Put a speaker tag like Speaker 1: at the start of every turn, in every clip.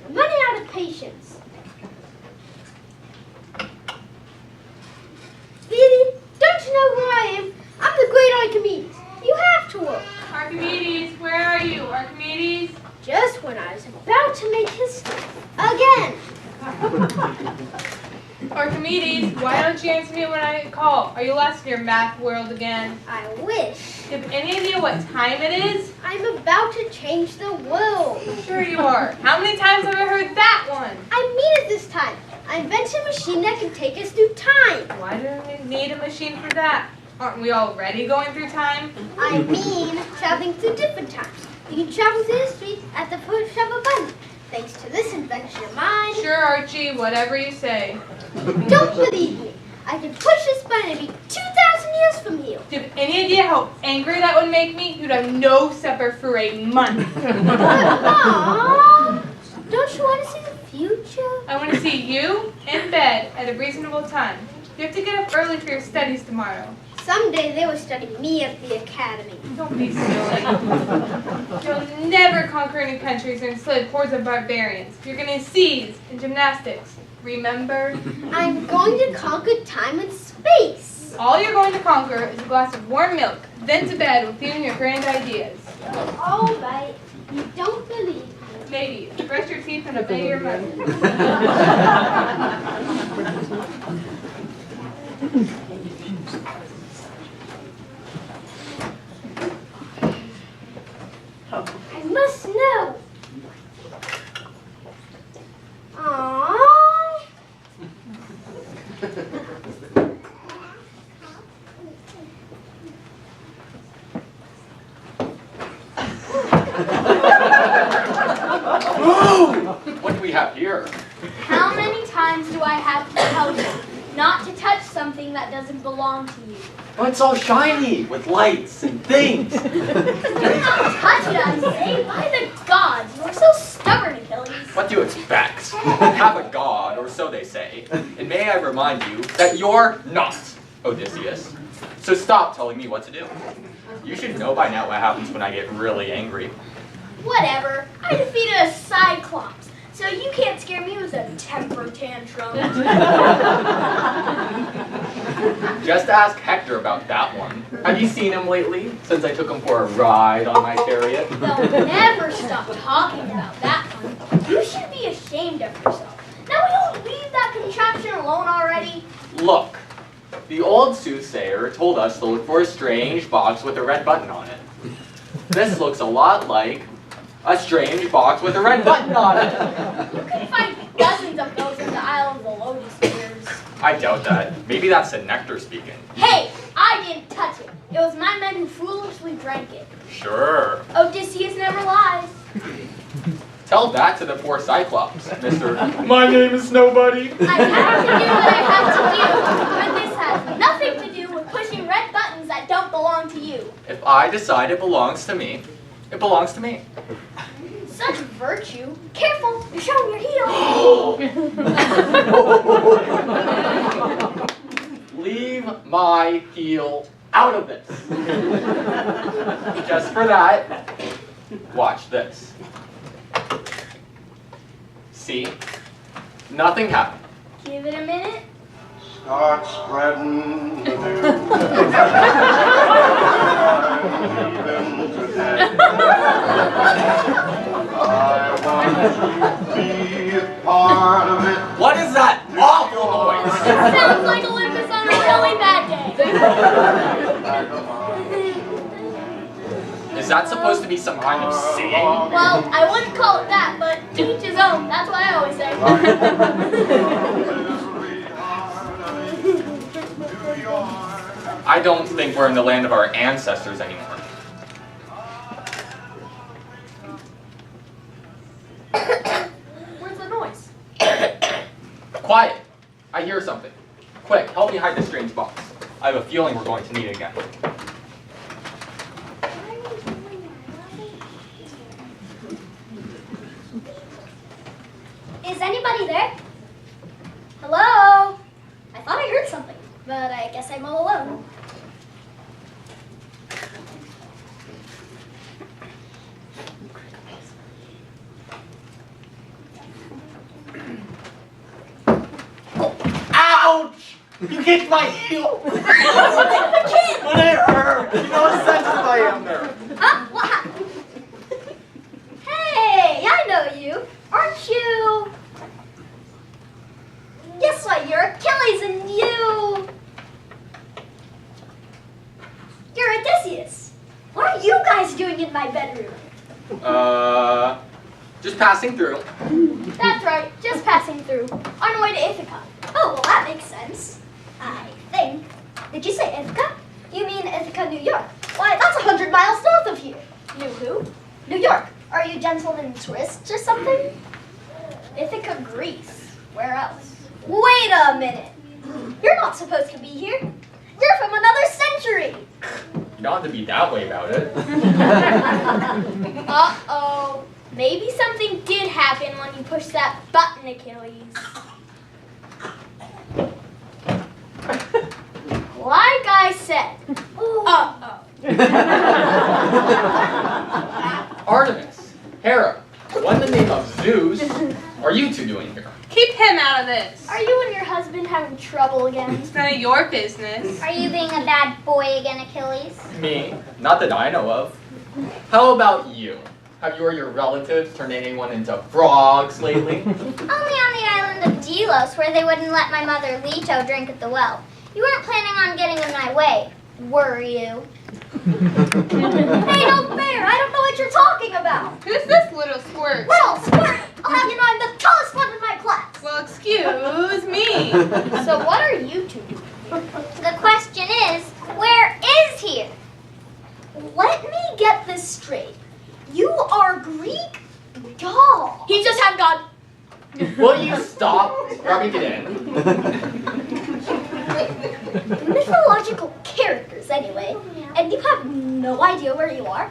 Speaker 1: I'm running out of patience. Speedy, don't you know who I am? I'm the great Archimedes. You have to work.
Speaker 2: Archimedes, where are you? Archimedes?
Speaker 1: Just when I was about to make history. Again.
Speaker 2: Archimedes, why don't you answer me when I call? Are you lost in your math world again?
Speaker 1: I wish.
Speaker 2: Do you have any idea what time it is?
Speaker 1: I'm about to change the world.
Speaker 2: Sure you are. How many times have I heard that one?
Speaker 1: I mean it this time. I invented a machine that can take us through time.
Speaker 2: Why do we need a machine for that? Aren't we already going through time?
Speaker 1: I mean traveling through different times. You can travel through history at the push of a button. Thanks to this invention of mine.
Speaker 2: Sure, Archie, whatever you say.
Speaker 1: Don't believe me. I can push this button and be 2,000 years from here.
Speaker 2: Do you have any idea how angry that would make me? You'd have no supper for a month.
Speaker 1: Aww. Don't you want to see the future?
Speaker 2: I want to see you in bed at a reasonable time. You have to get up early for your studies tomorrow.
Speaker 1: Someday they will study me at the academy.
Speaker 2: Don't be silly. You'll never conquer any countries or enslave hordes of barbarians. You're going to seize in gymnastics. Remember?
Speaker 1: I'm going to conquer time and space.
Speaker 2: All you're going to conquer is a glass of warm milk, then to bed with you and your grand ideas.
Speaker 1: All right. You don't believe me.
Speaker 2: Ladies, brush your teeth and obey your mother.
Speaker 1: I must know. Aww.
Speaker 3: What do we have here?
Speaker 4: How many times do I have to tell you not to touch something that doesn't belong to you?
Speaker 3: Oh, it's all shiny with lights and things.
Speaker 4: Do not touch it, I say. By the gods, you are so stubborn, Achilles.
Speaker 3: What do you expect? Have a god, or so they say. And may I remind you that you're not Odysseus. So stop telling me what to do. You should know by now what happens when I get really angry.
Speaker 4: Whatever. I defeated a Cyclops, so you can't scare me with a temper tantrum.
Speaker 3: Just ask Hector about that one. Have you seen him lately, since I took him for a ride on my chariot?
Speaker 4: They'll never stop talking about that one. You should be ashamed of yourself. Now we don't leave that contraption alone already.
Speaker 3: Look, the old soothsayer told us to look for a strange box with a red button on it. This looks a lot like a strange box with a red button on it.
Speaker 4: You can find dozens of those in the Isle of the Lotus Eaters.
Speaker 3: I doubt that. Maybe that's the nectar speaking.
Speaker 4: Hey, I didn't touch it. It was my men who foolishly drank it.
Speaker 3: Sure.
Speaker 4: Odysseus never lies.
Speaker 3: Tell that to the poor Cyclops, Mr. My name is nobody.
Speaker 4: I have to do what I have to do, but this has nothing to do with pushing red buttons that don't belong to you.
Speaker 3: If I decide it belongs to me, it belongs to me.
Speaker 4: Such virtue. Careful, you're showing your heel.
Speaker 3: Leave my heel out of this. Just for that, watch this. See? Nothing happened.
Speaker 4: Give it a minute.
Speaker 5: Start spreading the news. Even today. I want to be a part of it.
Speaker 3: What is that awful noise?
Speaker 4: Sounds like Olympus on a really bad day.
Speaker 3: Is that supposed to be some kind of singing?
Speaker 4: Well, I wouldn't call it that, but to each his own. That's what I always say.
Speaker 3: I don't think we're in the land of our ancestors anymore.
Speaker 4: Where's the noise?
Speaker 3: Quiet! I hear something. Quick, help me hide this strange box. I have a feeling we're going to need it again.
Speaker 4: Is anybody there? Hello? I thought I heard something, but I guess I'm all alone.
Speaker 3: You kicked my heel! But it hurt! You know how sensitive I am there.
Speaker 4: Huh? What happened? Hey, I know you. Aren't you? Guess what? You're Achilles and you're Odysseus. What are you guys doing in my bedroom?
Speaker 3: Just passing through.
Speaker 4: That's right, just passing through. On our way to Ithaca. Oh, well, that makes sense. I think. Did you say Ithaca? You mean Ithaca, New York? Why, that's 100 miles north of here. New who? New York. Are you gentlemen tourists or something? Ithaca, Greece. Where else? Wait a minute. You're not supposed to be here. You're from another century.
Speaker 3: You don't have to be that way about it.
Speaker 4: Uh-oh. Maybe something did happen when you pushed that button, Achilles. Like I said. Uh-oh.
Speaker 3: Artemis, Hera, what in the name of Zeus are you two doing here?
Speaker 2: Keep him out of this.
Speaker 4: Are you and your husband having trouble again?
Speaker 2: It's none of your business.
Speaker 6: Are you being a bad boy again, Achilles?
Speaker 3: Me? Not that I know of. How about you? Have you or your relatives turned anyone into frogs lately?
Speaker 6: Only on the island of Delos, where they wouldn't let my mother Leto drink at the well. You weren't planning on getting in my way, were you?
Speaker 4: Hey, no fair! I don't know what you're talking about!
Speaker 2: Who's this little squirt?
Speaker 4: Well, Squirt, I'll have you know I'm the tallest one in my class!
Speaker 2: Well, excuse me.
Speaker 4: So what are you two doing?
Speaker 6: The question is, where is he?
Speaker 4: Let me get this straight. You are Greek doll. He just have God.
Speaker 3: Will you stop rubbing it in?
Speaker 4: Mythological characters, anyway. And you have no idea where you are?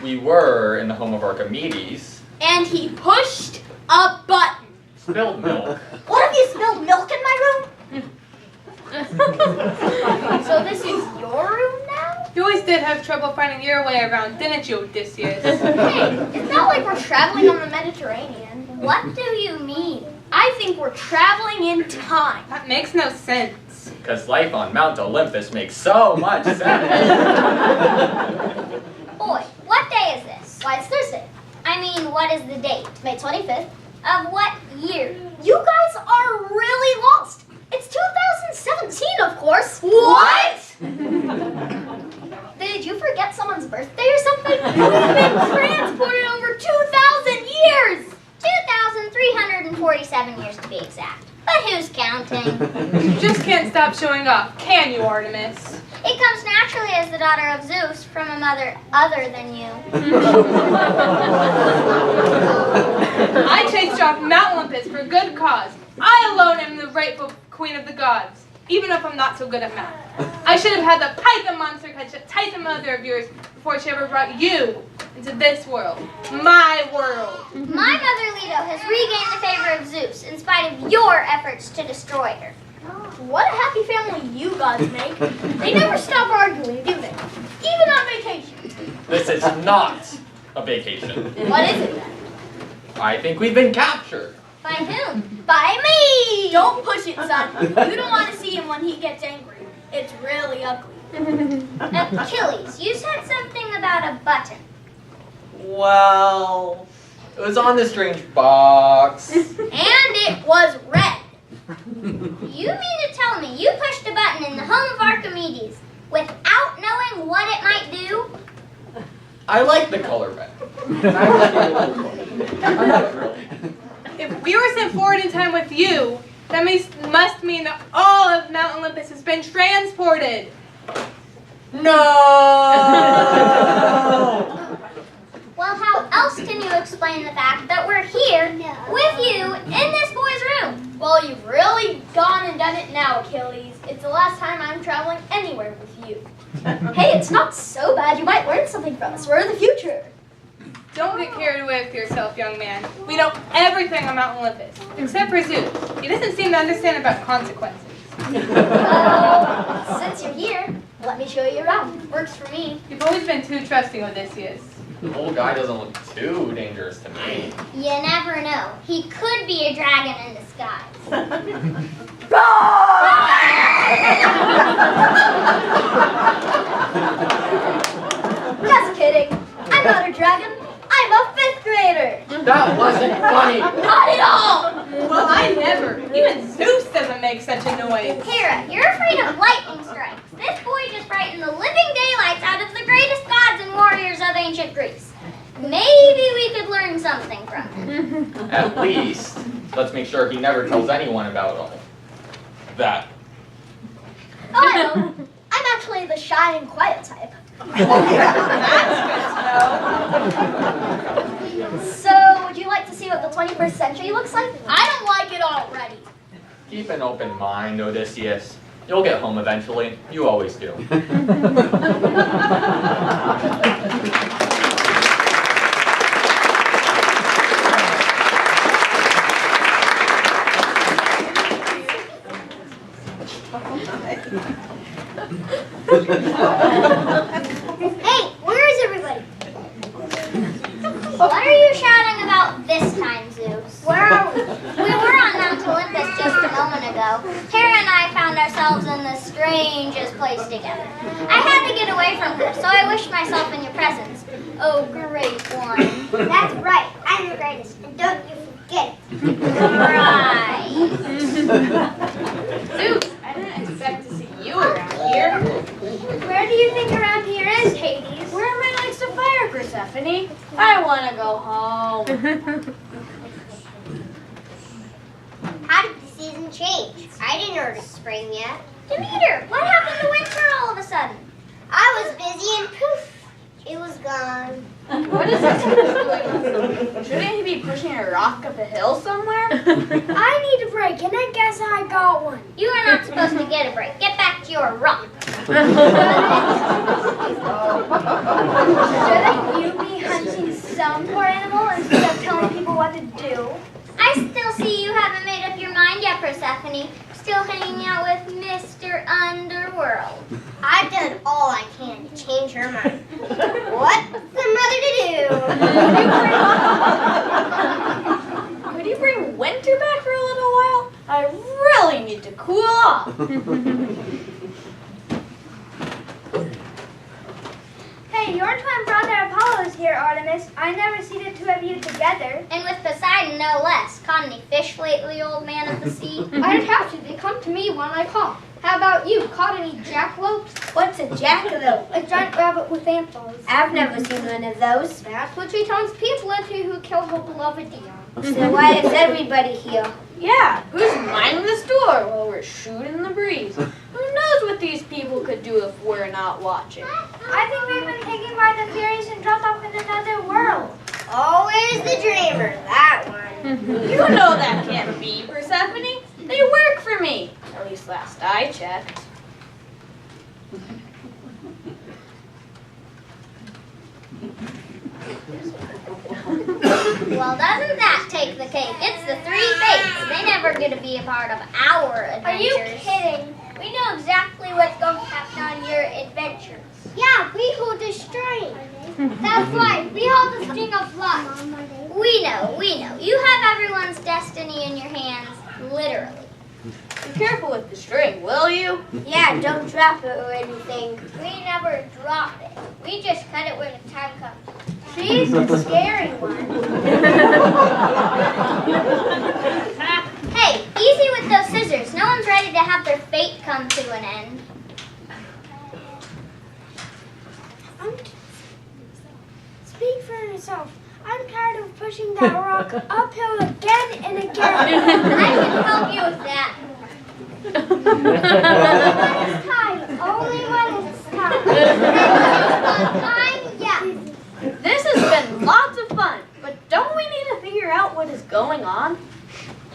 Speaker 3: We were in the home of Archimedes.
Speaker 4: And he pushed a button.
Speaker 3: Spilled milk.
Speaker 4: What, have you spilled milk in my room? So this is your room now?
Speaker 2: You always did have trouble finding your way around, didn't you, Odysseus?
Speaker 4: Hey, it's not like we're traveling on the Mediterranean.
Speaker 6: What do you mean?
Speaker 4: I think we're traveling in time.
Speaker 2: That makes no sense.
Speaker 3: Because life on Mount Olympus makes so much sense.
Speaker 6: Boy, what day is this?
Speaker 4: Why, it's Thursday,
Speaker 6: I mean, what is the date?
Speaker 4: May 25th.
Speaker 6: Of what year?
Speaker 4: You guys are really lost. It's 2017, of course.
Speaker 2: What?
Speaker 4: Did you forget someone's birthday or something? We've been transported over 2,000 years.
Speaker 6: 2,347 years to be exact. But who's counting?
Speaker 2: You just can't stop showing off, can you, Artemis?
Speaker 6: It comes naturally as the daughter of Zeus from a mother other than you.
Speaker 2: I chased you off Mount Olympus for good cause. I alone am the rightful queen of the gods, even if I'm not so good at math. I should have had the Python monster catch a Titan mother of yours before she ever brought you into this world. My world.
Speaker 6: My mother Leto has regained the favor of Zeus in spite of your efforts to destroy her.
Speaker 4: What a happy family you gods make. They never stop arguing, do they? Even on vacation.
Speaker 3: This is not a vacation.
Speaker 4: What is it then?
Speaker 3: I think we've been captured.
Speaker 6: By whom?
Speaker 4: By me! Don't push it, son. You don't want to see him when he gets angry. It's really ugly.
Speaker 6: Achilles, you said something about a button.
Speaker 3: Well, it was on this strange box.
Speaker 4: And it was red.
Speaker 6: You mean to tell me you pushed a button in the home of Archimedes without knowing what it might do?
Speaker 3: I like the color red. I like it a little more. I'm not really.
Speaker 2: If we were sent forward in time with you, that must mean that all of Mount Olympus has been transported.
Speaker 3: No!
Speaker 6: Well, how else can you explain the fact that we're here with you in this boy's room?
Speaker 4: Well, you've really gone and done it now, Achilles. It's the last time I'm traveling anywhere with you. Hey, it's not so bad. You might learn something from us. We're the future.
Speaker 2: Don't get carried away with yourself, young man. We know everything on Mount Olympus, except for Zeus. He doesn't seem to understand about consequences.
Speaker 4: Since you're here, Let me show you around. Works for me.
Speaker 2: You've always been too trusting, Odysseus.
Speaker 3: The old guy doesn't look too dangerous to me.
Speaker 6: You never know. He could be a dragon in disguise.
Speaker 4: Just kidding. I'm not a dragon. I'm a 5th grader.
Speaker 3: That wasn't funny.
Speaker 4: Not at all.
Speaker 2: Well, I never. Even Zeus doesn't make such a noise.
Speaker 6: Hera, you're afraid of lightning strikes. This boy just frightened the living daylights out of the greatest gods and warriors of ancient Greece. Maybe we could learn something from him.
Speaker 3: At least, let's make sure he never tells anyone about all that.
Speaker 4: Oh, I know. I'm actually the shy and quiet type. So, would you like to see what the 21st century looks like? I don't like it already.
Speaker 3: Keep an open mind, Odysseus. You'll get home eventually. You always do.
Speaker 6: Hey, where is everybody? What are you shouting about this time, Zeus? Where are we? We were on Mount Olympus just a moment ago. Hera and I found ourselves in the strangest place together. I had to get away from her, so I wished myself in your presence. Oh, great one.
Speaker 1: That's right. I'm the greatest, and don't you forget it.
Speaker 6: Right.
Speaker 2: Zeus, I didn't expect to see you around here.
Speaker 1: Where do you think around here is, Hades?
Speaker 4: Where am I next to fire, Persephone? I want to go home.
Speaker 1: How did the season change? I didn't notice spring yet.
Speaker 6: Demeter, what happened to winter all of a sudden?
Speaker 1: I was busy and poof, it was gone.
Speaker 4: What is this doing? Shouldn't he be pushing a rock up a hill somewhere?
Speaker 1: I need a break, and I guess I got one.
Speaker 6: You are not supposed to get a break. Get back to your rock.
Speaker 1: Shouldn't you be hunting some poor animal instead of telling people what to do?
Speaker 6: I still see you haven't made up your mind yet, Persephone. Still hanging out with Mr. Underworld.
Speaker 1: I've done all I can to change her mind. What's the mother to do?
Speaker 4: Could you bring winter back for a little while? I really need to cool off.
Speaker 1: Hey, your twin brother Apollo is here, Artemis. I never see the two of you together.
Speaker 6: And with Poseidon, no less. Caught any fish lately, old man of the sea?
Speaker 1: I don't have to. They come to me when I call. How about you? Caught any jackalopes? What's a jackalope? A giant rabbit with antlers. I've never seen one of those. That's what she turns people into who kill her beloved deer. So why is everybody here?
Speaker 4: Yeah, who's minding the store while we're shooting the breeze? Who knows what these people could do if we're not watching?
Speaker 1: I think we've been taken by the Furies and dropped off in another world. Always the dreamer, that one.
Speaker 4: You know that can't be, Persephone. They work for me. At least last I checked.
Speaker 6: Well, doesn't that take the cake? It's the three fates. They never get to be a part of our adventures.
Speaker 1: Are you kidding? We know exactly what's going to happen on your adventures. Yeah, we hold the string. That's right, we hold the string of life.
Speaker 6: We know, we know. You have everyone's destiny in your hands, literally.
Speaker 4: Be careful with the string, will you?
Speaker 1: Yeah, don't drop it or anything.
Speaker 6: We never drop it. We just cut it when the time comes.
Speaker 1: She's the scary one.
Speaker 6: Hey, easy with those scissors. No one's ready to have their fate come to an end.
Speaker 1: Speak for yourself. I'm tired of pushing that rock uphill again and again.
Speaker 6: I can help you with that.
Speaker 1: It's time. Only when it's time. Yeah.
Speaker 4: This has been lots of fun, but don't we need to figure out what is going on?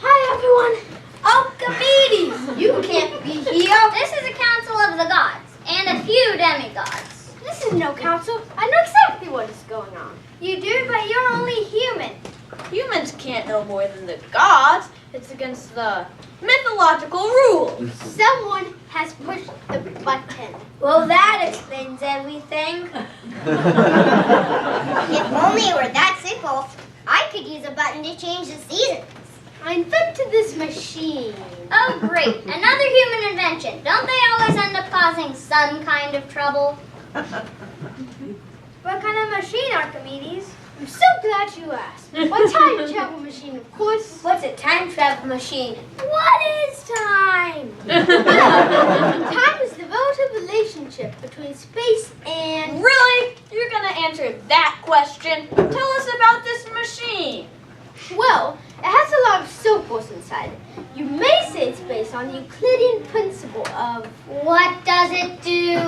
Speaker 1: Hi, everyone. Alcibiades, you can't be here.
Speaker 6: This is a council of the gods, and a few demigods.
Speaker 1: This is no council. I know exactly what is going on. You do, but you're only human.
Speaker 4: Humans can't know more than the gods.
Speaker 7: It's against the mythological rules.
Speaker 1: Someone has pushed the button.
Speaker 6: Well, that explains everything. If only it were that simple, I could use a button to change the seasons.
Speaker 1: I invented this machine.
Speaker 6: Oh, great. Another human invention. Don't they always end up causing some kind of trouble?
Speaker 1: What kind of machine, Archimedes? I'm so glad you asked. What time travel machine, of course.
Speaker 6: What's a time travel machine?
Speaker 1: What is time? Time is the relative relationship between space and...
Speaker 7: Really? You're gonna answer that question? Tell us about this machine.
Speaker 1: Well, it has a lot of circles inside it. You may say it's based on the Euclidean principle of...
Speaker 6: What does it do?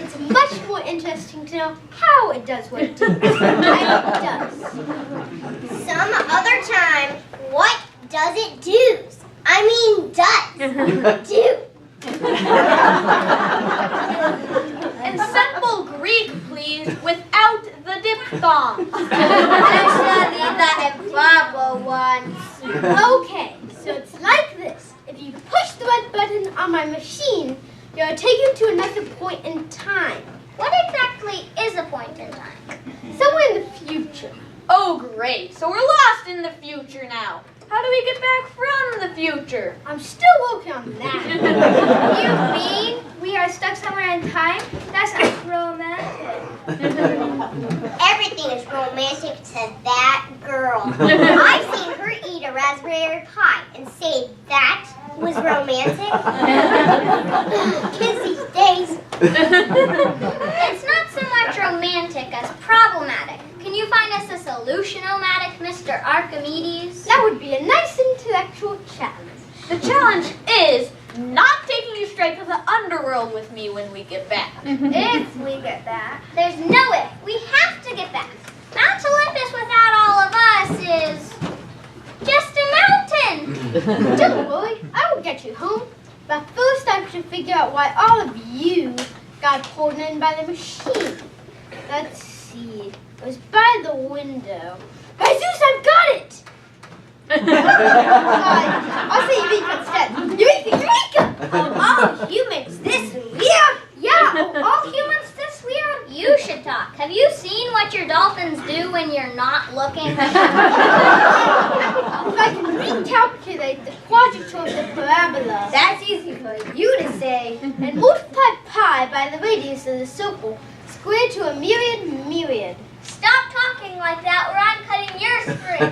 Speaker 1: It's much more interesting to know how it does what it does. And it does.
Speaker 6: Some other time, what does it do? I mean, does. Do.
Speaker 7: In simple Greek, please, without the diphthong.
Speaker 6: I'm studying the improper ones.
Speaker 1: Okay, so it's like this. If you push the red button on my machine, you're taken to another point in time.
Speaker 6: What exactly is a point in time?
Speaker 1: Somewhere in the future.
Speaker 7: Oh, great. So we're lost in the future now. How do we get back from the future?
Speaker 1: I'm still working on that.
Speaker 6: You mean we are stuck somewhere in time? That's romantic. Everything is romantic to that girl. I've seen her eat a raspberry pie and say that was romantic. Kids these days. It's not so much romantic as problematic. Can you find us a solution-o-matic, Mr. Archimedes?
Speaker 1: That would be a nice intellectual challenge.
Speaker 7: The challenge is not taking you straight to the underworld with me when we get back.
Speaker 6: If we get back. There's no if. We have to get back. Mount Olympus without all of us is just a mountain.
Speaker 1: Don't worry, I will get you home. But first I should figure out why all of you got pulled in by the machine. Let's see. It was by the window. Jesus, I've got it! I'll say Eureka instead. Eureka! Eureka!
Speaker 6: Of all humans this weird?
Speaker 1: Yeah, all humans this weird?
Speaker 6: You should talk. Have you seen what your dolphins do when you're not looking?
Speaker 1: If I can recalculate the quadrature of the parabola.
Speaker 6: That's easy for you to say.
Speaker 1: And multiply pi by the radius of the circle, squared to a myriad.
Speaker 6: Stop talking like that or I'm cutting your string.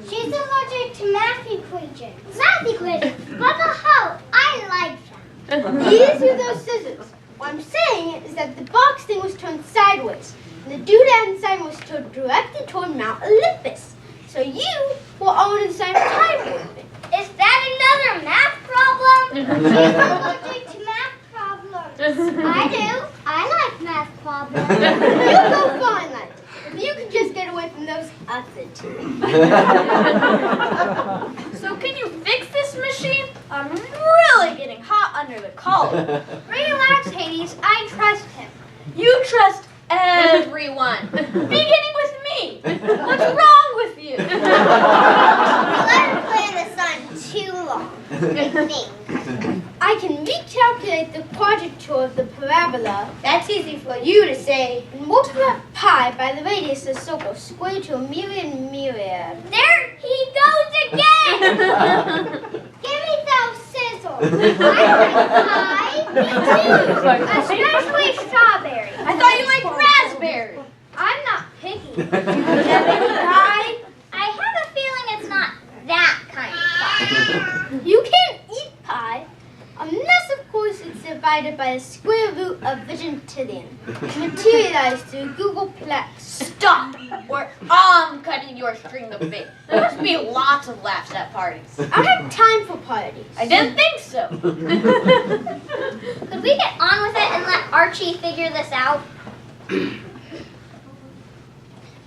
Speaker 6: She's allergic to math equations. Math equations? What the hell? I like them.
Speaker 1: These are those scissors. What I'm saying is that the box thing was turned sideways, and the doodad inside was turned directly toward Mount Olympus. So you were all in the same time with me.
Speaker 6: Is that another math problem? She's allergic to math problems. I do. I like math problems.
Speaker 1: You go find that. If you could just get away from those other two.
Speaker 7: So can you fix this machine? I'm really getting hot under the collar.
Speaker 1: Relax, Hades. I trust him.
Speaker 7: You trust everyone, beginning with me. What's wrong with you?
Speaker 6: You let her play in the sun too long, I think.
Speaker 1: I can recalculate the quadrature of the parabola. That's easy for you to say. And multiply pi by the radius of the circle, squared to a myriad.
Speaker 6: There he goes again! Give me those scissors. I like pie. Me too. Especially strawberry.
Speaker 7: I thought you liked raspberry.
Speaker 1: I'm not picky. Pie.
Speaker 6: I have a feeling it's not that kind of pie.
Speaker 1: You can't eat pie. Unless, of course, it's divided by the square root of vegetarian, materialized through Googleplex.
Speaker 7: Stop, or I'm cutting your string of bait. There must be lots of laughs at parties.
Speaker 1: I don't have time for parties.
Speaker 7: I didn't think so.
Speaker 6: Could we get on with it and let Archie figure this out?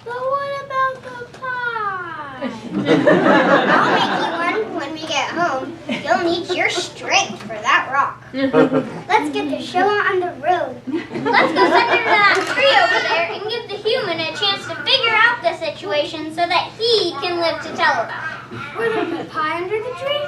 Speaker 1: But what about the pie?
Speaker 6: I'll make you one when we get home. You'll need your strength for that rock. Let's get the show on the road. Let's go send her to that tree over there and give the human a chance to figure out the situation so that he can live to tell about it.
Speaker 1: We're gonna put pie under the tree.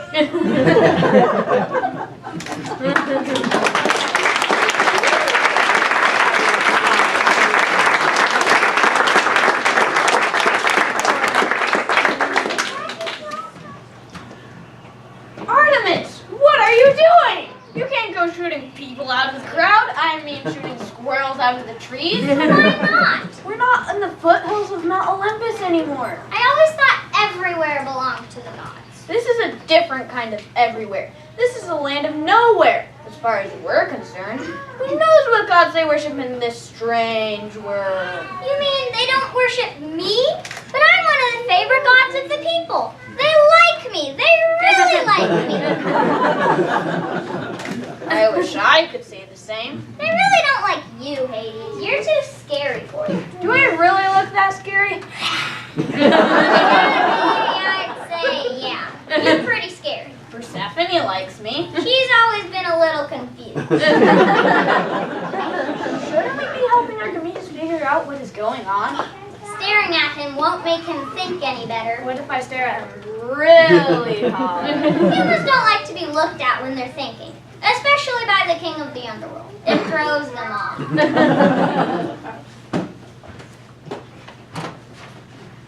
Speaker 7: Artemis, what are you doing? You can't go shooting people out of the crowd. I mean shooting squirrels out of the trees.
Speaker 6: Why not?
Speaker 7: We're not in the foothills of Mount Olympus anymore.
Speaker 6: I always thought everywhere belonged to the gods.
Speaker 7: This is a different kind of everywhere. This is a land of nowhere, as far as we're concerned. Who knows what gods they worship in this strange world?
Speaker 6: You mean they don't worship me? But I'm one of the favorite gods of the people. They like me. They really like me.
Speaker 7: I wish I could say the same.
Speaker 6: They really don't like you, Hades. You're too scary for them.
Speaker 7: Do I really look that scary?
Speaker 6: I'd say, yeah. You're pretty scary.
Speaker 7: Persephone likes me.
Speaker 6: She's always been a little confused.
Speaker 7: Shouldn't we be helping Archimedes figure out what is going on?
Speaker 6: Staring at him won't make him think any better.
Speaker 7: What if I stare at him really hard?
Speaker 6: Humans don't like to be looked at when they're thinking, especially by the king of the underworld. It throws them off.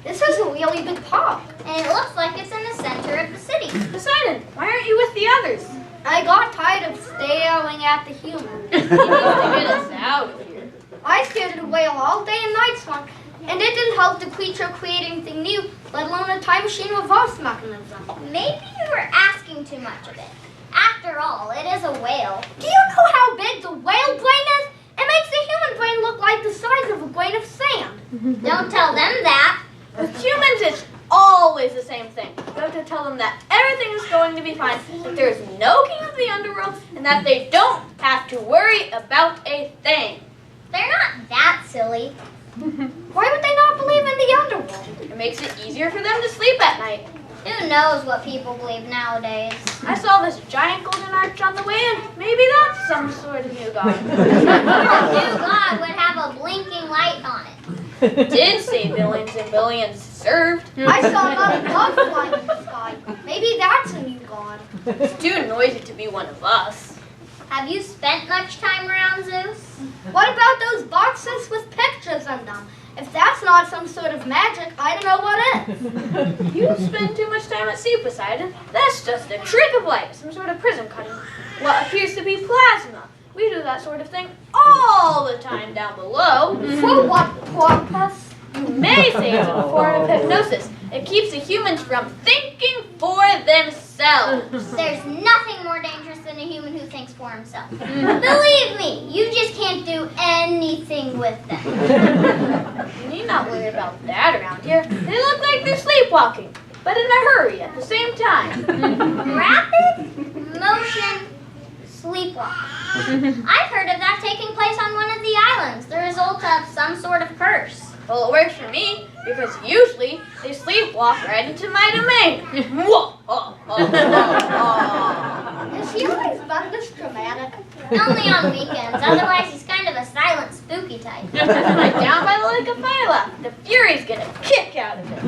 Speaker 1: This is a really big park.
Speaker 6: And it looks like it's in the center of the city.
Speaker 7: Poseidon, why aren't you with the others?
Speaker 1: I got tired of staring at the humans.
Speaker 7: You need to get us out of here.
Speaker 1: I stared at a whale all day and night, son, and it didn't help the creature create anything new, let alone a time machine reverse mechanism.
Speaker 6: Maybe you were asking too much of it. After all, it is a whale.
Speaker 1: Do you know how big the whale brain is? It makes the human brain look like the size of a grain of sand.
Speaker 6: Don't tell them that.
Speaker 7: With humans, it's always the same thing. You have to tell them that everything is going to be fine, that there is no king of the underworld, and that they don't have to worry about a thing.
Speaker 6: They're not that silly.
Speaker 1: Why would they not believe in the underworld?
Speaker 7: It makes it easier for them to sleep at night.
Speaker 6: Who knows what people believe nowadays?
Speaker 7: I saw this giant golden arch on the way in. Maybe that's some sort of new god.
Speaker 6: A new god would have a blinking light on it.
Speaker 7: Did say billions and billions served.
Speaker 1: I saw another dove flying in the sky. Maybe that's a new god.
Speaker 7: It's too noisy to be one of us.
Speaker 6: Have you spent much time around Zeus?
Speaker 1: What about those boxes with pictures in them? If that's not some sort of magic, I don't know what is.
Speaker 7: You spend too much time at sea, Poseidon. That's just a trick of light, some sort of prism cutting what appears to be plasma. We do that sort of thing all the time down below.
Speaker 1: For what purpose?
Speaker 7: You may say it's a form of hypnosis. It keeps the humans from thinking for themselves.
Speaker 6: There's nothing more dangerous than a human who thinks for himself. Believe me, you just can't do anything with them.
Speaker 7: You need not worry about that around here. They look like they're sleepwalking, but in a hurry at the same time.
Speaker 6: Rapid motion sleepwalking. I've heard of that taking place on one of the islands, the result of some sort of curse.
Speaker 7: Well, it works for me, because usually they sleepwalk right into my domain.
Speaker 1: Is he always been this dramatic?
Speaker 6: Only on weekends, otherwise he's kind of a silent, spooky type.
Speaker 7: Like down by the lake of Phyla, the Furies get a kick out of it.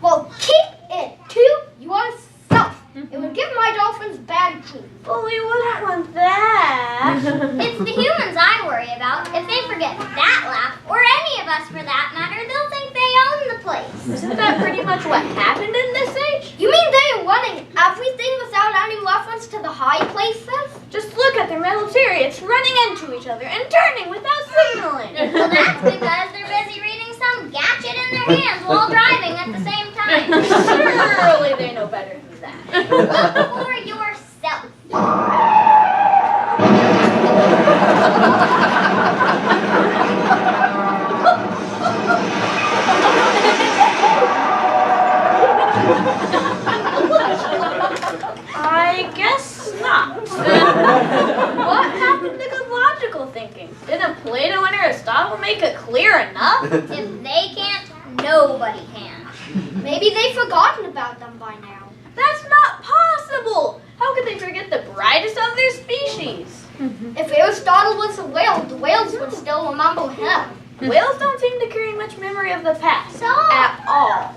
Speaker 1: Well, keep it to yourself. It would give my dolphins bad treat.
Speaker 7: Well, we wouldn't want that.
Speaker 6: It's the humans I worry about. If they forget that laugh, or any of us for that matter, they'll think they own the place.
Speaker 7: Isn't that pretty much what happened in this age?
Speaker 1: You mean they are running everything without any reference to the high places?
Speaker 7: Just look at their metal chariots running into each other and turning without signaling.
Speaker 6: Well, that's because they're busy reading some gadget in their hands while driving at the same time.
Speaker 7: Surely they know better than that.
Speaker 6: Look for yourself.
Speaker 7: I guess not. What happened to good logical thinking? Didn't Plato and Aristotle make it clear enough?
Speaker 6: If they can't, nobody can.
Speaker 1: Maybe they've forgotten about them by now.
Speaker 7: That's not possible! How could they forget the brightest of their species?
Speaker 1: If Aristotle was a whale, the whales would still remember him.
Speaker 7: Whales don't seem to carry much memory of the past.
Speaker 6: So,
Speaker 7: At all.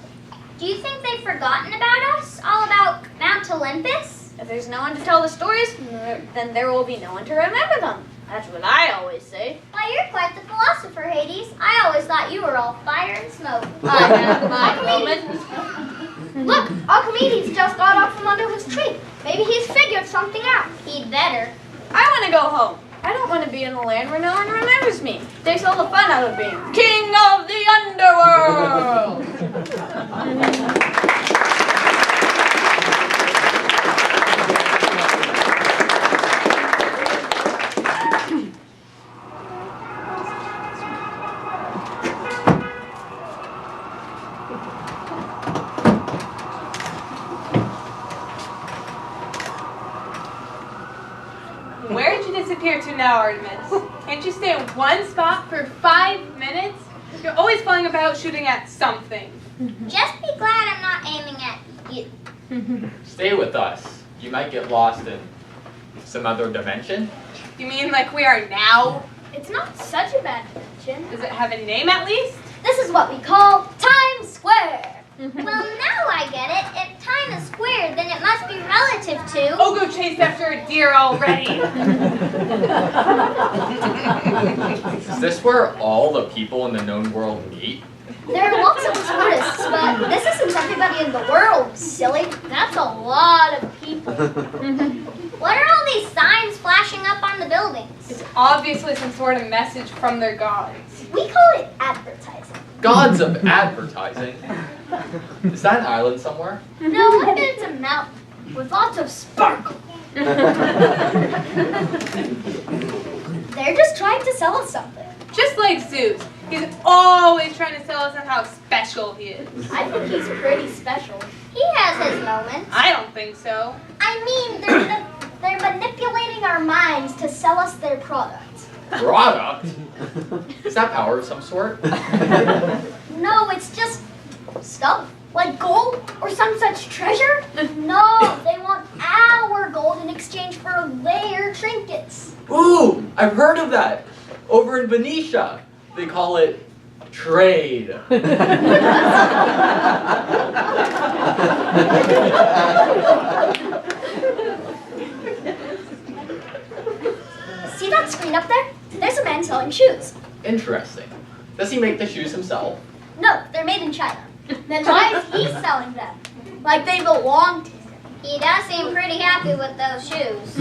Speaker 6: do you think they've forgotten about us? All about Mount Olympus?
Speaker 7: If there's no one to tell the stories, then there will be no one to remember them. That's what I always say.
Speaker 6: Why, you're quite the philosopher, Hades. I always thought you were all fire and smoke.
Speaker 7: I have my moments.
Speaker 1: Look, Archimedes just got up from under his tree. Maybe he's figured something out.
Speaker 6: He'd better.
Speaker 7: I want to go home. I don't want to be in a land where no one remembers me. Takes all the fun out of being king of the underworld.
Speaker 2: Where did you disappear to now, Artemis? Can't you stay in one spot for 5 minutes? You're always falling about shooting at something.
Speaker 6: Just be glad I'm not aiming at you.
Speaker 3: Stay with us. You might get lost in some other dimension.
Speaker 2: You mean like we are now?
Speaker 1: It's not such a bad invention.
Speaker 2: Does it have a name at least?
Speaker 1: This is what we call Times Square.
Speaker 6: Well, now I get it. If time is squared, then it must be relative to...
Speaker 2: Oh, go chase after a deer already.
Speaker 3: Is this where all the people in the known world meet?
Speaker 1: There are lots of tourists, but this isn't everybody in the world, silly. That's a lot of people.
Speaker 6: What are all these signs flashing up on the buildings?
Speaker 2: It's obviously some sort of message from their gods.
Speaker 1: We call it advertising.
Speaker 3: Gods of advertising. Is that an island somewhere?
Speaker 1: No, I bet it's a mountain with lots of sparkle. They're just trying to sell us something.
Speaker 2: Just like Zeus. He's always trying to sell us on how special he is.
Speaker 1: I think he's pretty special.
Speaker 6: He has his moments.
Speaker 2: I don't think so.
Speaker 1: I mean, they're manipulating our minds to sell us their product.
Speaker 3: Product? Is that power of some sort?
Speaker 1: No, it's just stuff. Like gold or some such treasure? No, they want our gold in exchange for their trinkets.
Speaker 3: Ooh, I've heard of that. Over in Venetia, they call it trade.
Speaker 1: See that screen up there? There's a man selling shoes.
Speaker 3: Interesting. Does he make the shoes himself?
Speaker 1: No, they're made in China. Then why is he selling them? Like they belong to him.
Speaker 6: He does seem pretty happy with those shoes.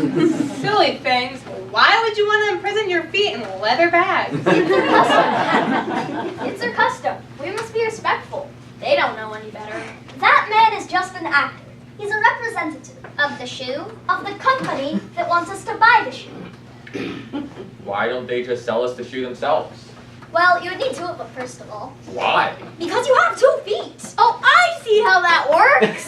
Speaker 2: Silly things. Why would you want to imprison your feet in leather bags?
Speaker 1: It's their custom. It's their custom. We must be respectful. They don't know any better. That man is just an actor. He's a representative
Speaker 6: Of the shoe?
Speaker 1: of the company that wants us to buy the shoe.
Speaker 3: Why don't they just sell us the shoe themselves?
Speaker 1: Well, you would need two of them first of all.
Speaker 3: Why?
Speaker 1: Because you have 2 feet. Oh, I see how that works.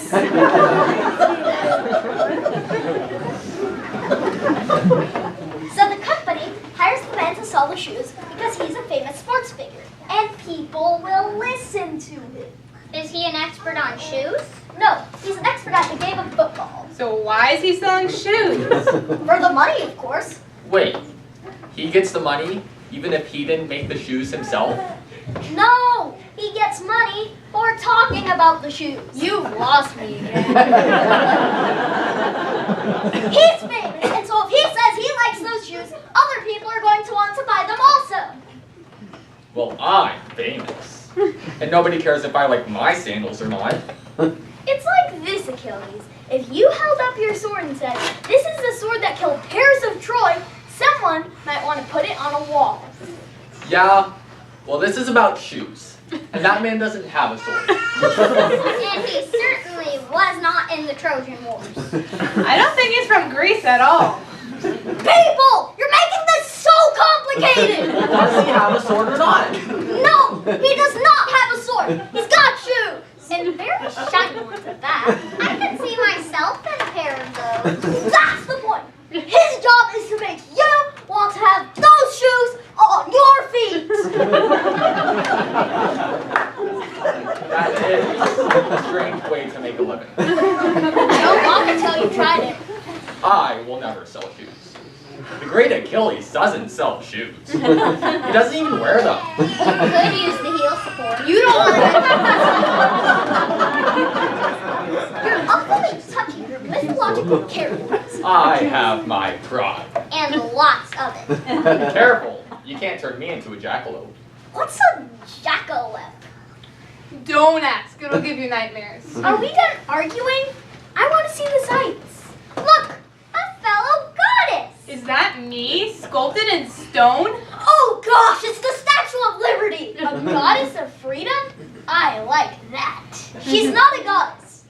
Speaker 1: So the company hires the man to sell the shoes because he's a famous sports figure. And people will listen to him.
Speaker 6: Is he an expert on shoes?
Speaker 1: No, he's an expert at the game of football.
Speaker 2: So why is he selling shoes?
Speaker 1: For the money, of course.
Speaker 3: Wait, he gets the money even if he didn't make the shoes himself?
Speaker 1: No, he gets money for talking about the shoes. You've lost me again. He's famous, and so if he says he likes those shoes, other people are going to want to buy them also.
Speaker 3: Well, I'm famous. And nobody cares if I like my sandals or not.
Speaker 1: It's like this, Achilles. If you held up your sword and said, "This is the sword that killed Paris of Troy," someone might want to put it on a wall.
Speaker 3: Yeah, well, this is about shoes. And that man doesn't have a sword.
Speaker 6: And he certainly was not in the Trojan Wars.
Speaker 2: I don't think he's from Greece at all.
Speaker 1: People, you're making this so complicated.
Speaker 3: Does he have a sword or not?
Speaker 1: No, he does not have a sword. He's got shoes. And very shiny ones at that.
Speaker 6: I can see myself in a pair of those.
Speaker 1: That's the point. His job is to make you want to have those shoes on your feet.
Speaker 3: That is a strange way to make a living.
Speaker 1: Don't walk until you tried it.
Speaker 3: I will never sell shoes. The great Achilles doesn't sell shoes. He doesn't even wear them.
Speaker 6: Could use the heel support.
Speaker 4: You don't want to. You're awfully touchy your mythological characters.
Speaker 3: I have my pride.
Speaker 6: And lots of it.
Speaker 3: Careful, you can't turn me into a jackalope.
Speaker 4: What's a jackalope?
Speaker 2: Don't ask. It'll give you nightmares.
Speaker 4: Are we done arguing? I want to see the sights.
Speaker 6: Look, a fellow goddess.
Speaker 2: Is that me, sculpted in stone?
Speaker 4: Oh gosh, it's the Statue of Liberty! A goddess of freedom? I like that. She's not a goddess.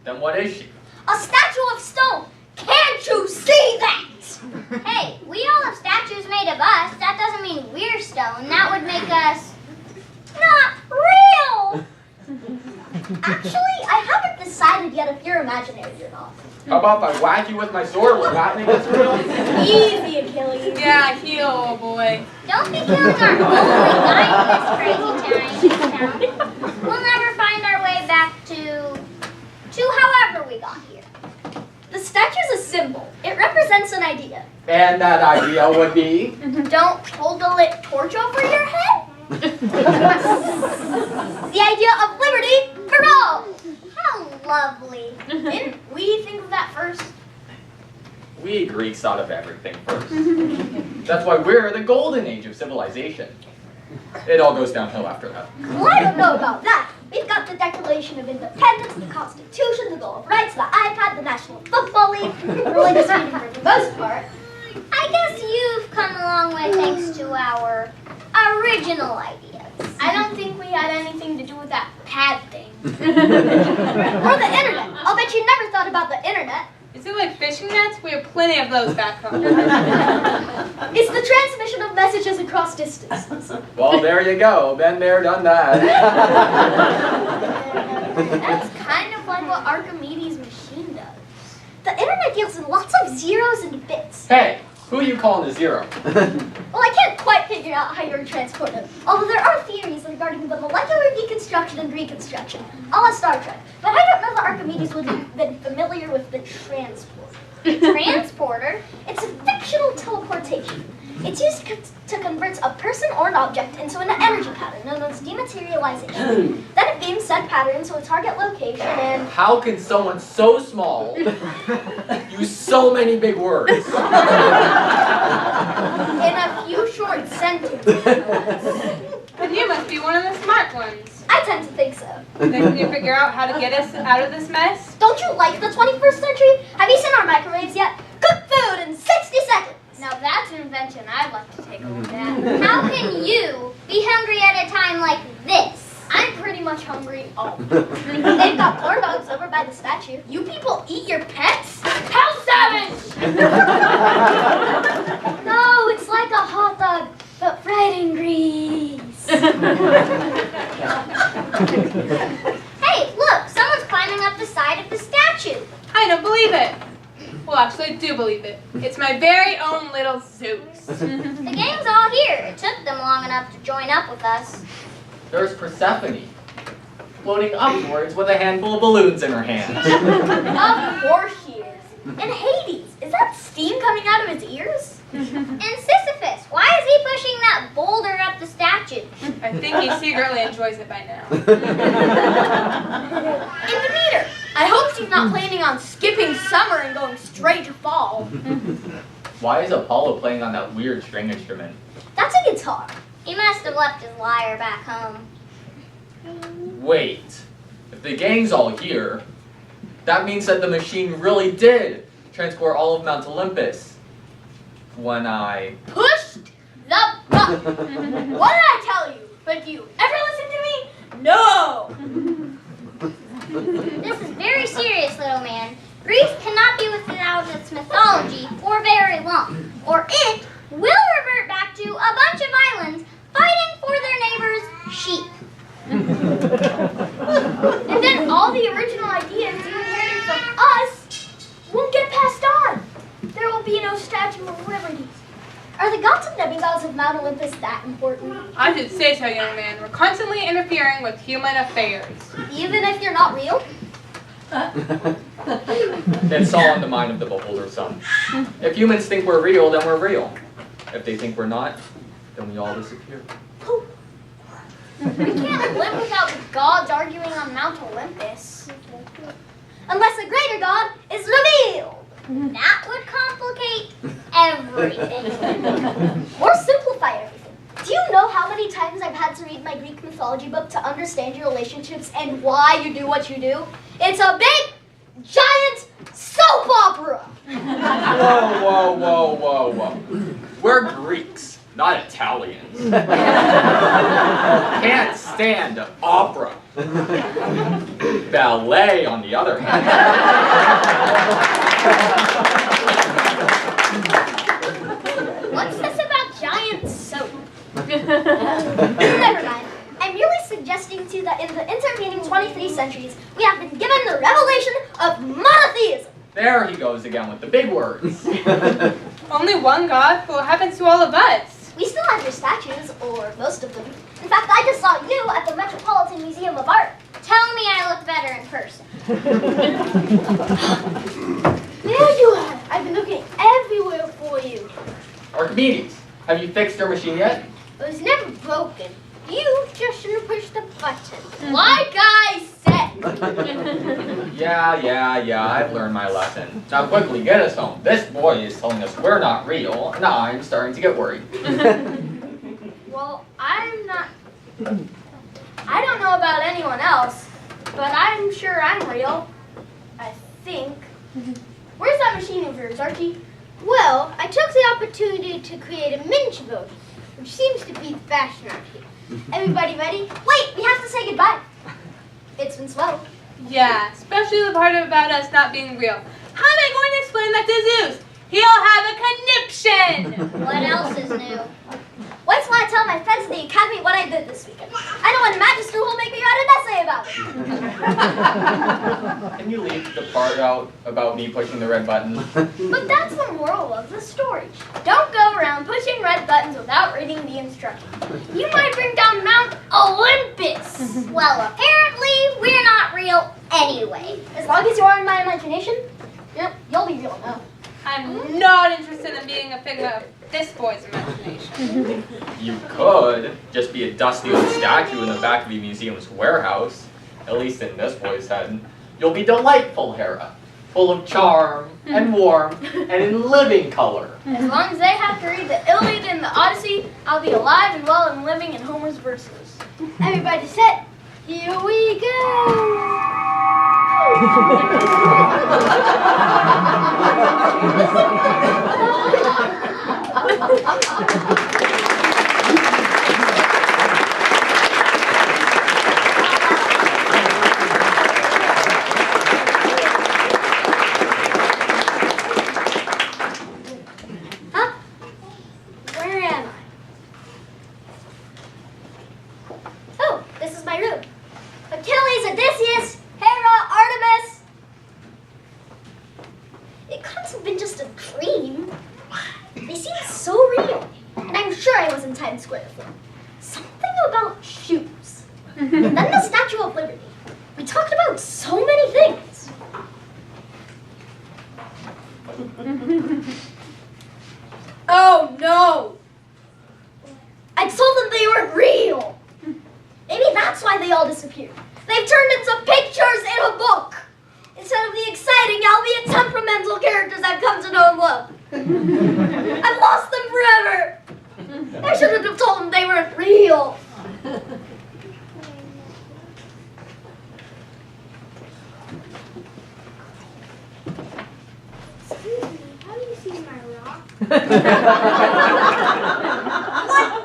Speaker 3: Then what is she?
Speaker 4: A statue of stone. Can't you see that?
Speaker 6: Hey, we all have statues made of us. That doesn't mean we're stone. That would make us not real.
Speaker 4: Actually, I haven't decided yet if you're imaginary or not.
Speaker 3: How about if I whack you with my sword? Will that make us real?
Speaker 4: Easy, Achilles.
Speaker 2: Yeah, heel, oh boy.
Speaker 6: Don't be killing our only guy in this crazy town. We'll never find our way back to however we got here.
Speaker 4: The statue's a symbol. It represents an idea.
Speaker 3: And that idea would be?
Speaker 4: Don't hold a lit torch over your head. The idea of liberty for all.
Speaker 6: How lovely.
Speaker 4: Didn't we think of that first?
Speaker 3: We Greeks thought of everything first. That's why we're the golden age of civilization. It all goes downhill after that.
Speaker 4: Well, I don't know about that. We've got the Declaration of Independence, the Constitution, the Bill of Rights, the iPad, the National Football League, religious freedom for the most part.
Speaker 6: I guess you've come a long way thanks to our original ideas.
Speaker 4: I don't think we had anything to do with that pad thing. Or the internet. I'll bet you never thought about the internet.
Speaker 2: Is it like fishing nets? We have plenty of those back home.
Speaker 4: It's the transmission of messages across distances.
Speaker 3: Well, there you go. Been there, done that.
Speaker 4: That's kind of like what Archimedes' machine does. The internet deals in lots of zeros and bits.
Speaker 3: Hey, who are you calling a zero?
Speaker 4: Well, I can't quite figure out how you're transported, although there are theories regarding the molecular deconstruction and reconstruction, a la Star Trek. But I don't know that Archimedes would have been familiar with the transporter.
Speaker 6: Transporter?
Speaker 4: It's a fictional teleportation. It's used to convert a person or an object into an energy pattern known as dematerialization. Then it beams said pattern to a target location and...
Speaker 3: How can someone so small use so many big words?
Speaker 4: in a few short sentences.
Speaker 2: Then you must be one of the smart ones.
Speaker 4: I tend to think so.
Speaker 2: Then can you figure out how to get us out of this mess?
Speaker 4: Don't you like the 21st century? Have you seen our microwaves yet? Cook food in 60 seconds!
Speaker 1: Now that's an invention I'd like to take a look at.
Speaker 6: How can you be hungry at a time like this?
Speaker 4: I'm pretty much hungry all the time. They've got corn dogs over by the statue. You people eat your pets? How savage! No, it's like a hot dog, but fried in grease.
Speaker 6: Hey, look, someone's climbing up the side of the statue.
Speaker 2: I don't believe it. Well, actually, I do believe it. It's my very own little Zeus.
Speaker 6: The gang's all here. It took them long enough to join up with us.
Speaker 3: There's Persephone, floating upwards with a handful of balloons in her hand.
Speaker 4: Of course she is. And Hades, is that steam coming out of his ears?
Speaker 6: And Sisyphus, why is he pushing that boulder up the statue?
Speaker 2: I think he secretly enjoys it by now.
Speaker 4: And Demeter, I hope she's not planning on skipping summer and going straight to fall.
Speaker 3: Why is Apollo playing on that weird string instrument?
Speaker 4: That's a guitar.
Speaker 6: He must have left his lyre back home.
Speaker 3: Wait, if the gang's all here, that means that the machine really did transport all of Mount Olympus. When I
Speaker 4: Pushed the button. What did I tell you? But do you ever listen to me? No.
Speaker 6: This is very serious, little man. Greece cannot be without its mythology for very long, or it will revert back to a bunch of islands fighting for their neighbors' sheep.
Speaker 4: And then all the original ideas you inherited from us won't get passed on. There will be no Statue of Liberty. Are the gods and demigods of Mount Olympus that important?
Speaker 2: I should say so, young man. We're constantly interfering with human affairs.
Speaker 4: Even if you're not real?
Speaker 3: It's all in the mind of the beholder, son. If humans think we're real, then we're real. If they think we're not, then we all disappear.
Speaker 4: We can't live without the gods arguing on Mount Olympus. Unless a greater god is revealed.
Speaker 6: That would complicate everything.
Speaker 4: Or simplify everything. Do you know how many times I've had to read my Greek mythology book to understand your relationships and why you do what you do? It's a big, giant soap opera!
Speaker 3: Whoa, whoa, whoa, whoa, whoa. We're Greeks, not Italians. Can't stand opera. Ballet, on the other hand.
Speaker 4: What's this about giant soap? Never mind. I'm merely suggesting to you that in the intervening 23 centuries, we have been given the revelation of monotheism.
Speaker 3: There he goes again with the big words.
Speaker 2: Only one God? What happens to all of us?
Speaker 4: We still have your statues, or most of them. In fact, I just saw you at the Metropolitan Museum of Art.
Speaker 6: Tell me I look better in person.
Speaker 4: There you are. I've been looking everywhere for you.
Speaker 3: Archimedes, have you fixed your machine yet?
Speaker 1: It was never broken. You just shouldn't push the button. Like I said.
Speaker 3: Yeah, I've learned my lesson. Now quickly, get us home. This boy is telling us we're not real, and I'm starting to get worried.
Speaker 1: Well, I'm not... I don't know about anyone else, but I'm sure I'm real. I think. Where's that machine of yours, Archie? Well, I took the opportunity to create a miniature boat, which seems to be the fashion around here. Everybody ready?
Speaker 4: Wait, we have to say goodbye. It's been swell.
Speaker 2: Yeah, especially the part about us not being real. How am I going to explain that to Zeus? He'll have a conniption!
Speaker 6: What else is new?
Speaker 4: Wait till I tell my friends at the academy what I did this weekend. I know a magister will make me write an essay about it.
Speaker 3: Can you leave the part out about me pushing the red button?
Speaker 1: But that's the moral of the story. Don't go around pushing red buttons without reading the instructions. You might bring down Mount Olympus.
Speaker 6: Well, apparently we're not real anyway.
Speaker 4: As long as you are in my imagination, you'll be real now.
Speaker 2: I'm not interested in being a figment of this boy's imagination.
Speaker 3: You could just be a dusty old statue in the back of the museum's warehouse. At least in this boy's head. You'll be delightful, Hera. Full of charm and warmth and in living color.
Speaker 1: As long as they have to read the Iliad and the Odyssey, I'll be alive and well and living in Homer's verses. Everybody set. Here we go. Where am I?
Speaker 4: Oh, this is my room. Achilles, Odysseus, Hera, Artemis. It couldn't have been just a dream. They seem so real. And I'm sure I was in Times Square for them. Something about shoes. And then the Statue of Liberty. We talked about so many things.
Speaker 1: Oh no!
Speaker 4: I told them they weren't real. Maybe that's why they all disappeared. They've turned into pictures in a book. Instead of the exciting, albeit temperamental characters I've come to know and love. I've lost them forever. I shouldn't have told them they weren't real.
Speaker 1: Excuse me, how do you see my rock?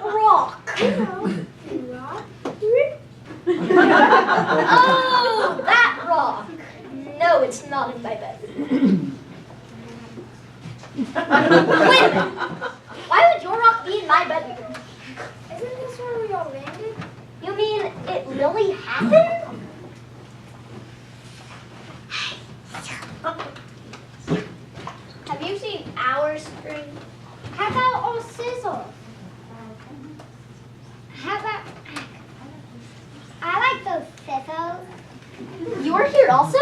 Speaker 4: What rock?
Speaker 1: Rock?
Speaker 4: Oh, that rock. No, it's not in my bed. Wait a minute. Why would your rock be in my bedroom?
Speaker 1: Isn't this where we all landed?
Speaker 4: You mean it really happened?
Speaker 1: Have you seen our string? How about all scissors? How about... I like those scissors.
Speaker 4: You were here also?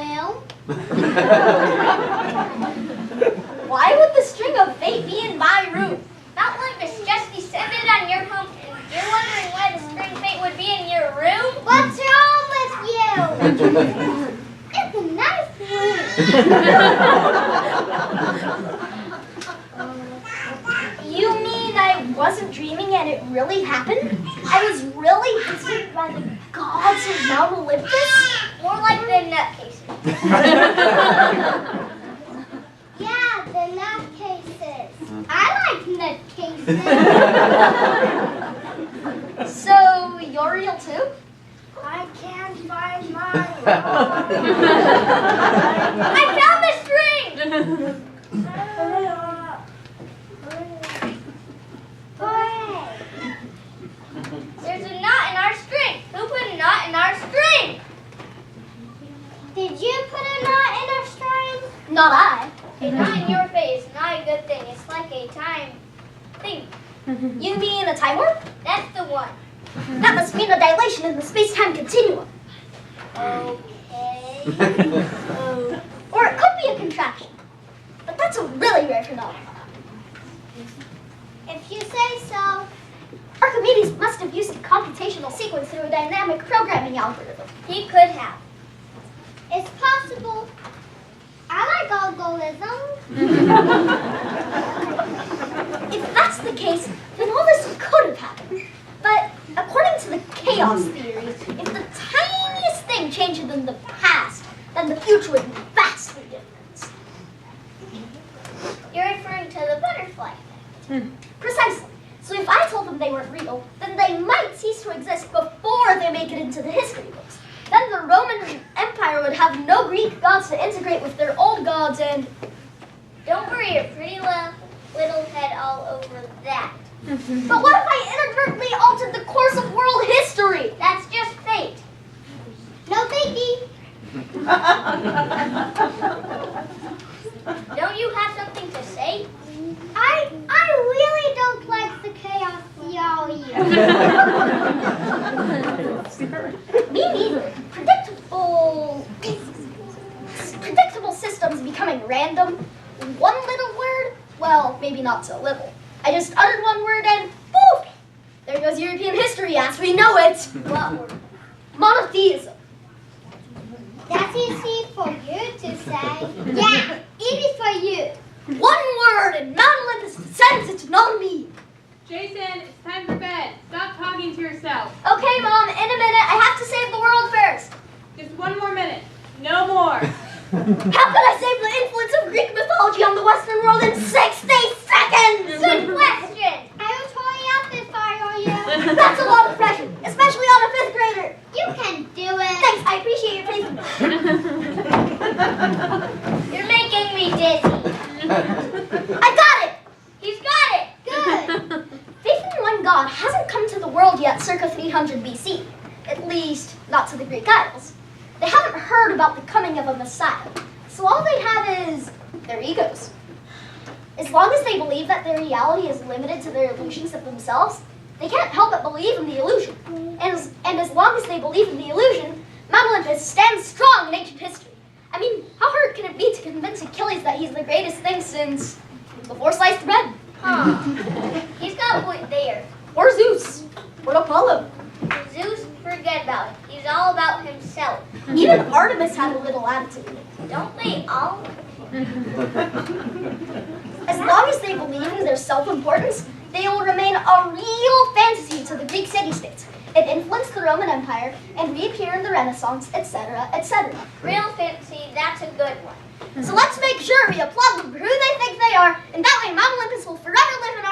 Speaker 6: Well,
Speaker 4: Why would the string of fate be in my room?
Speaker 6: Mount Olympus just descended on your home, and you're wondering why the string of fate would be in your room? What's wrong with you? It's a nice room.
Speaker 4: You mean I wasn't dreaming and it really happened? I was really visited by the gods of Mount Olympus?
Speaker 6: More like the nutcases. Yeah, the nutcases. I like nutcases.
Speaker 4: So, you're real too?
Speaker 6: I can't find my rock. I found the string! There's a knot in our string. Who put a knot in our string? Did you put a knot in our string?
Speaker 4: Not I.
Speaker 6: A knot in your face is not a good thing. It's like a time thing.
Speaker 4: You mean a time warp?
Speaker 6: That's the one.
Speaker 4: That must mean a dilation in the space-time continuum.
Speaker 6: Okay.
Speaker 4: Or it could be a contraction. But that's a really rare phenomenon.
Speaker 6: If you say so.
Speaker 4: Archimedes must have used a computational sequence through a dynamic programming algorithm.
Speaker 6: He could have. It's possible. I like algorithms.
Speaker 4: If that's the case, then all this could have happened. But according to the chaos theory, if the tiniest thing changed in the past, then the future would be vastly different.
Speaker 6: You're referring to the butterfly effect.
Speaker 4: Precisely. So if I told them they weren't real, then they might cease to exist before they make it into the history books. Then the Roman Empire would have no Greek gods to integrate with their old gods and...
Speaker 6: Don't worry your pretty little head all over that.
Speaker 4: But what if I inadvertently altered the course of world history?
Speaker 6: That's just fate. No biggie. Don't you have something to say? I really don't like the chaos theory.
Speaker 4: Me neither. Predictable systems becoming random. One little word? Well, maybe not so little. I just uttered one word and poof! There goes European history as we know it.
Speaker 6: What word?
Speaker 4: Monotheism.
Speaker 6: That's easy for you to say. Yeah, easy for you.
Speaker 4: One word and Mount Olympus descends into non-me.
Speaker 2: Jason, it's time for bed. Stop talking to yourself.
Speaker 4: Okay, Mom, in a minute. I have to save the world first.
Speaker 2: Just one more minute. No more.
Speaker 4: How could I save the influence of Greek mythology on the Western world in 60 seconds?
Speaker 6: Good question. I would totally up if I were you.
Speaker 4: That's a lot of pressure, especially on a 5th grader.
Speaker 6: You can do it.
Speaker 4: Thanks, I appreciate your faith.
Speaker 6: You're making me dizzy.
Speaker 4: I got it!
Speaker 6: He's got it. Good.
Speaker 4: Faith in one god hasn't come to the world yet circa 300 BC. At least, not to the Greek idols. They haven't heard about the coming of a Messiah. So all they have is their egos. As long as they believe that their reality is limited to their illusions of themselves, they can't help but believe in the illusion. And as long as they believe in the illusion, Mount Olympus stands strong in ancient history. I mean, how hard can it be to convince Achilles that he's the greatest thing since before sliced bread?
Speaker 6: Huh. He's got a point there.
Speaker 4: Or Zeus, or Apollo.
Speaker 6: Zeus, forget about it. He's all about himself.
Speaker 4: Even Artemis had a little attitude.
Speaker 6: Don't they all?
Speaker 4: As long as they believe in their self-importance, they will remain a real fantasy to the Greek city-states. It influenced the Roman Empire and reappear in the Renaissance, etc., etc.
Speaker 6: Real fancy, that's a good one.
Speaker 4: So let's make sure we applaud them for who they think they are, and that way Mount Olympus will forever live in